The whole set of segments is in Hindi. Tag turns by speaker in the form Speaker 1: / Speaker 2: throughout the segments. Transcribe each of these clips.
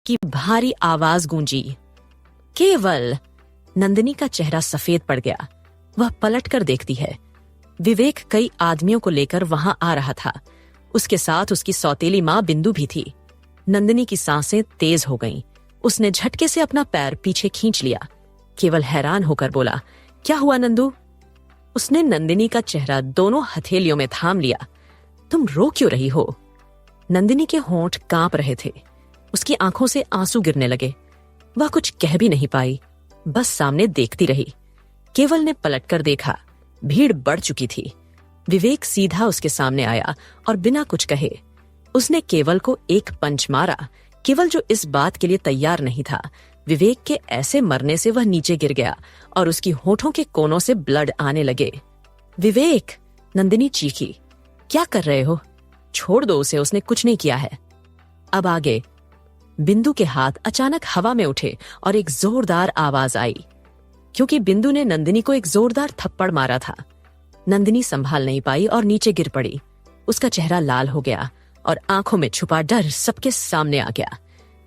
Speaker 1: की भारी आवाज गूंजी। केवल! नंदिनी का चेहरा सफेद पड़ गया। वह पलट कर देखती है। विवेक कई आदमियों को लेकर वहां आ रहा था। उसके साथ उसकी सौतेली माँ बिंदु भी थी। नंदिनी की सांसें तेज हो गईं। उसने झटके से अपना पैर पीछे खींच लिया। केवल हैरान होकर बोला, क्या हुआ नंदू? उसने नंदिनी का चेहरा दोनों हथेलियों में थाम लिया। तुम रो क्यों रही हो? नंदिनी के होंठ कांप रहे थे। उसकी आंखों से आंसू गिरने लगे। वह कुछ कह भी नहीं पाई, बस सामने देखती रही। केवल ने पलटकर देखा। भीड़ बढ़ चुकी थी। विवेक सीधा उसके सामने आया और बिना कुछ कहे उसने केवल को एक पंच मारा। केवल जो इस बात के लिए तैयार नहीं था, विवेक के ऐसे मरने से वह नीचे गिर गया और उसकी होठों के कोनों से ब्लड आने लगे। विवेक! नंदिनी चीखी। क्या कर रहे हो? छोड़ दो उसे, उसने कुछ नहीं किया है। अब आगे। बिंदु के हाथ अचानक हवा में उठे और एक जोरदार आवाज आई, क्योंकि बिंदु ने नंदिनी को एक जोरदार थप्पड़ मारा था। नंदिनी संभाल नहीं पाई और नीचे गिर पड़ी। उसका चेहरा लाल हो गया और आंखों में छुपा डर सबके सामने आ गया।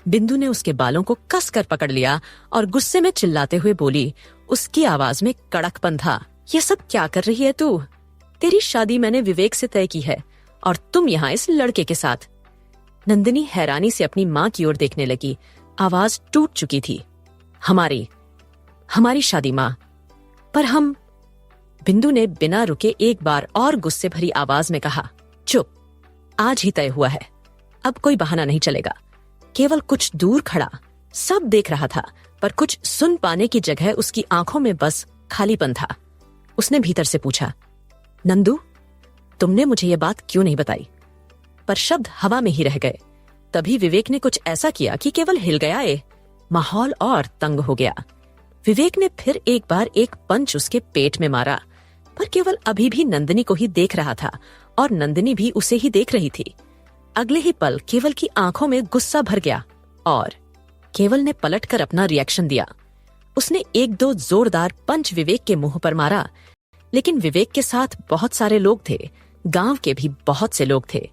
Speaker 1: बिंदु ने उसके बालों को कसकर पकड़ लिया और गुस्से में चिल्लाते हुए बोली, उसकी आवाज में कड़कपन था, ये सब क्या कर रही है तू? तेरी शादी मैंने विवेक से तय की है और तुम यहाँ इस लड़के के साथ। नंदिनी हैरानी से अपनी माँ की ओर देखने लगी। आवाज टूट चुकी थी। हमारी शादी माँ, पर हम। बिंदु ने बिना रुके एक बार और गुस्से भरी आवाज में कहा, चुप, आज ही तय हुआ है, अब कोई बहाना नहीं चलेगा। केवल कुछ दूर खड़ा सब देख रहा था, पर कुछ सुन पाने की जगह उसकी आंखों में बस खालीपन था। उसने भीतर से पूछा, नंदू, तुमने मुझे ये बात क्यों नहीं बताई? पर शब्द हवा में ही रह गए। तभी विवेक ने कुछ ऐसा किया कि केवल हिल गया। माहौल और तंग हो गया। विवेक ने फिर एक बार एक पंच उसके पेट में मारा, पर केवल अभी भी नंदिनी को ही देख रहा था और नंदिनी भी उसे ही देख रही थी। अगले ही पल केवल की आंखों में गुस्सा भर गया और केवल ने पलटकर अपना रिएक्शन दिया। उसने एक दो जोरदार पंच विवेक के मुंह पर मारा, लेकिन विवेक के साथ बहुत सारे लोग थे, गांव के भी बहुत से लोग थे,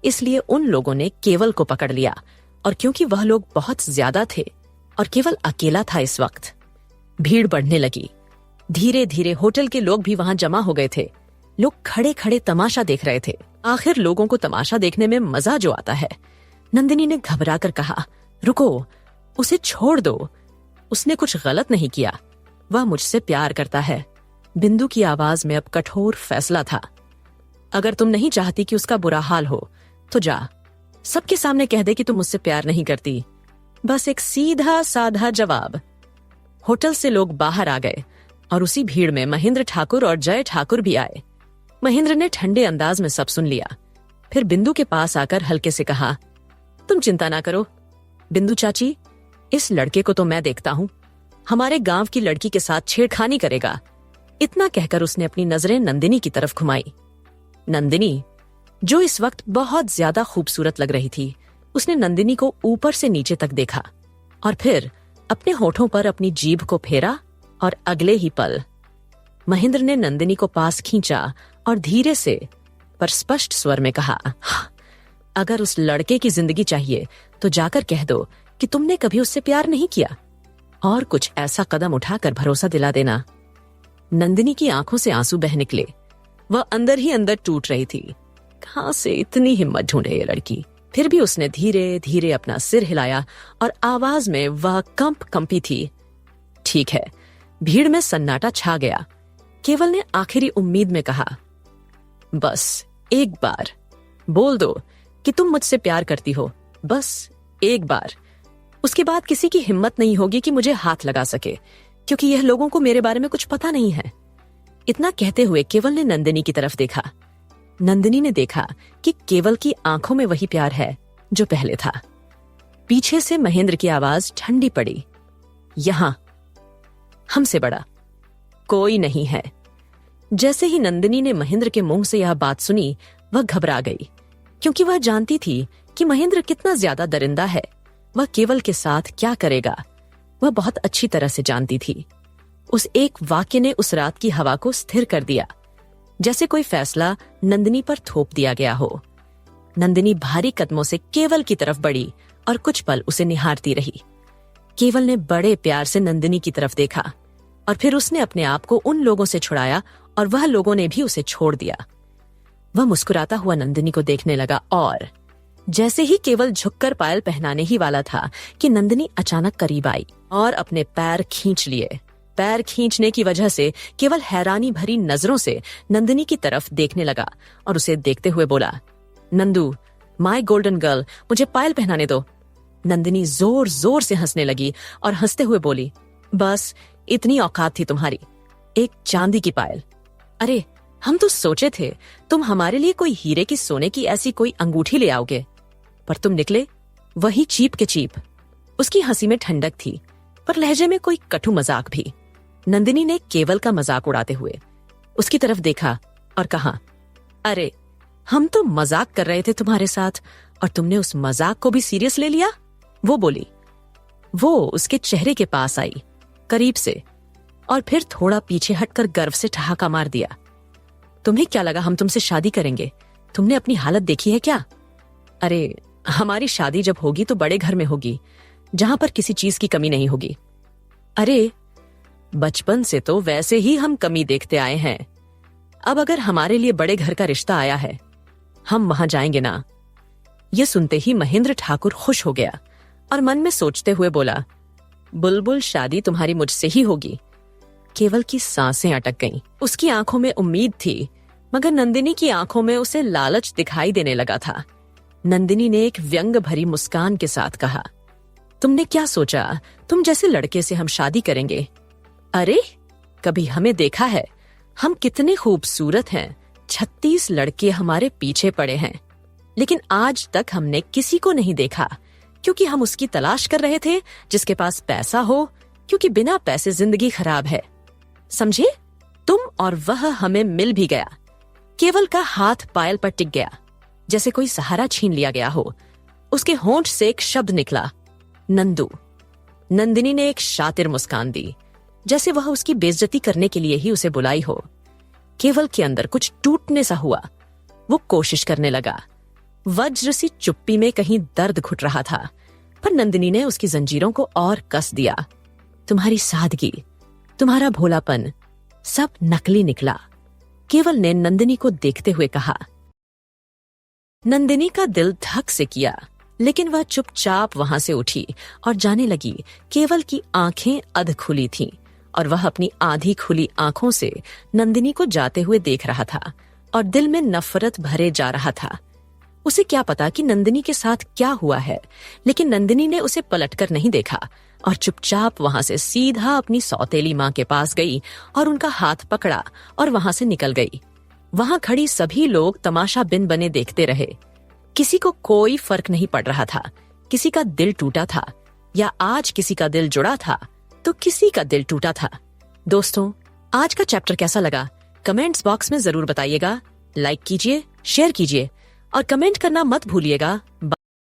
Speaker 1: इसलिए उन लोगों ने केवल को पकड़ लिया। और क्योंकि वह लोग बहुत ज्यादा थे और केवल अकेला था इस वक्त, भीड़ बढ़ने लगी। धीरे धीरे होटल के लोग भी वहां जमा हो गए थे। लोग खड़े खड़े तमाशा देख रहे थे। आखिर लोगों को तमाशा देखने में मजा जो आता है। नंदिनी ने घबराकर कहा, रुको, उसे छोड़ दो, उसने कुछ गलत नहीं किया, वह मुझसे प्यार करता है। बिंदु की आवाज में अब कठोर फैसला था। अगर तुम नहीं चाहती कि उसका बुरा हाल हो तो जा, सबके सामने कह दे कि तुम मुझसे प्यार नहीं करती। बस एक सीधा साधा जवाब। होटल से लोग बाहर आ गए और उसी भीड़ में महेंद्र ठाकुर और जय ठाकुर भी आए। महेंद्र ने ठंडे अंदाज में सब सुन लिया। फिर बिंदु के पास आकर हल्के से कहा, तुम चिंता ना करो बिंदु चाची, इस लड़के को तो मैं देखता हूं, हमारे गांव की लड़की के साथ छेड़खानी करेगा। इतना कहकर उसने अपनी नजरें नंदिनी की तरफ घुमाई। नंदिनी, जो इस वक्त बहुत ज्यादा खूबसूरत लग रही थी, उसने नंदिनी को ऊपर से नीचे तक देखा और फिर अपने होठों पर अपनी जीभ को फेरा और अगले ही पल महेंद्र ने नंदिनी को पास खींचा और धीरे से पर स्पष्ट स्वर में कहा, अगर उस लड़के की जिंदगी चाहिए तो जाकर कह दो कि तुमने कभी उससे प्यार नहीं किया और कुछ ऐसा कदम उठाकर भरोसा दिला देना। नंदिनी की आंखों से आंसू बह निकले। वह अंदर ही अंदर टूट रही थी। कहां से इतनी हिम्मत ढूंढे ये लड़की? फिर भी उसने धीरे धीरे अपना सिर हिलाया और आवाज में वह कंपी थी। ठीक है। भीड़ में सन्नाटा छा गया। केवल ने आखिरी उम्मीद में कहा, बस एक बार बोल दो कि तुम मुझसे प्यार करती हो, बस एक बार। उसके बाद किसी की हिम्मत नहीं होगी कि मुझे हाथ लगा सके, क्योंकि यह लोगों को मेरे बारे में कुछ पता नहीं है। इतना कहते हुए केवल ने नंदिनी की तरफ देखा। नंदिनी ने देखा कि केवल की आंखों में वही प्यार है जो पहले था। पीछे से महेंद्र की आवाज ठंडी पड़ी, यहां हमसे बड़ा कोई नहीं है। जैसे ही नंदिनी ने महेंद्र के मुंह से यह बात सुनी, वह घबरा गई, क्योंकि वह जानती थी कि महेंद्र कितना ज्यादा दरिंदा है। वह केवल के साथ क्या करेगा, वह बहुत अच्छी तरह से जानती थी। उस एक वाक्य ने उस रात की हवा को स्थिर कर दिया, जैसे कोई फैसला नंदिनी पर थोप दिया गया हो। नंदिनी भारी कदमों से केवल की तरफ बढ़ी और कुछ पल उसे निहारती रही। केवल ने बड़े प्यार से नंदिनी की तरफ देखा और फिर उसने अपने आप को उन लोगों से छुड़ाया और वह लोगों ने भी उसे छोड़ दिया। वह मुस्कुराता हुआ नंदिनी को देखने लगा और जैसे ही केवल झुककर पायल पहनाने ही वाला था कि नंदिनी अचानक करीब आई और अपने पैर खींच लिए। पैर खींचने की वजह से केवल हैरानी भरी नजरों से नंदिनी की तरफ देखने लगा और उसे देखते हुए बोला, नंदू, माय गोल्डन गर्ल, मुझे पायल पहनाने दो। नंदिनी जोर जोर से हंसने लगी और हंसते हुए बोली, बस इतनी औकात थी तुम्हारी, एक चांदी की पायल। अरे, हम तो सोचे थे तुम हमारे लिए कोई हीरे की सोने की ऐसी कोई अंगूठी ले आओगे, पर तुम निकले वही चीप के चीप। उसकी हंसी में ठंडक थी पर लहजे में कोई कटु मजाक भी। नंदिनी ने केवल का मजाक उड़ाते हुए उसकी तरफ देखा और कहा, अरे, हम तो मजाक कर रहे थे तुम्हारे साथ और तुमने उस मजाक को भी सीरियस ले लिया। वो बोली। वो उसके चेहरे के पास आई, करीब से, और फिर थोड़ा पीछे हटकर गर्व से ठहाका मार दिया। तुम्हें क्या लगा हम तुमसे शादी करेंगे? तुमने अपनी हालत देखी है क्या? अरे, हमारी शादी जब होगी तो बड़े घर में होगी, जहां पर किसी चीज की कमी नहीं होगी। अरे, बचपन से तो वैसे ही हम कमी देखते आए हैं। अब अगर हमारे लिए बड़े घर का रिश्ता आया है, हम वहां जाएंगे ना। यह सुनते ही महेंद्र ठाकुर खुश हो गया और मन में सोचते हुए बोला, बुलबुल, शादी तुम्हारी मुझसे ही होगी। केवल की सांसें अटक गईं। उसकी आंखों में उम्मीद थी, मगर नंदिनी की आंखों में उसे लालच दिखाई देने लगा था। नंदिनी ने एक व्यंग भरी मुस्कान के साथ कहा, तुमने क्या सोचा, तुम जैसे लड़के से हम शादी करेंगे? अरे, कभी हमें देखा है? हम कितने खूबसूरत हैं। 36 लड़के हमारे पीछे पड़े हैं, लेकिन आज तक हमने किसी को नहीं देखा, क्योंकि हम उसकी तलाश कर रहे थे जिसके पास पैसा हो, क्योंकि बिना पैसे जिंदगी खराब है। समझे? तुम और वह हमें मिल भी गया। केवल का हाथ पायल पर टिक गया, जैसे कोई सहारा छीन लिया गया हो। उसके होंठ से एक शब्द निकला, नंदू। नंदिनी ने एक शातिर मुस्कान दी, जैसे वह उसकी बेइज्जती करने के लिए ही उसे बुलाई हो। केवल के अंदर कुछ टूटने सा हुआ। वो कोशिश करने लगा। वज्र सी चुप्पी में कहीं दर्द घुट रहा था, पर नंदिनी ने उसकी जंजीरों को और कस दिया। तुम्हारी सादगी, तुम्हारा भोलापन, सब नकली निकला। केवल ने नंदिनी को देखते हुए कहा। नंदिनी का दिल धक से किया, लेकिन वह चुपचाप वहां से उठी और जाने लगी। केवल की आंखें अध खुली थीं और वह अपनी आधी खुली आंखों से नंदिनी को जाते हुए देख रहा था और दिल में नफरत भरे जा रहा था। उसे क्या पता कि नंदिनी के साथ क्या हुआ है, लेकिन नंदिनी ने उसे पलटकर नहीं देखा और चुपचाप वहां से सीधा अपनी सौतेली मां के पास गई और उनका हाथ पकड़ा और वहां से निकल गई। वहां खड़ी सभी लोग तमाशा बिन बने देखते रहे। किसी को कोई फर्क नहीं पड़ रहा था। किसी का दिल टूटा था, या आज किसी का दिल जुड़ा था तो किसी का दिल टूटा था। दोस्तों, आज का चैप्टर कैसा लगा कमेंट्स बॉक्स में जरूर बताइएगा। लाइक कीजिए, शेयर कीजिए और कमेंट करना मत भूलिएगा।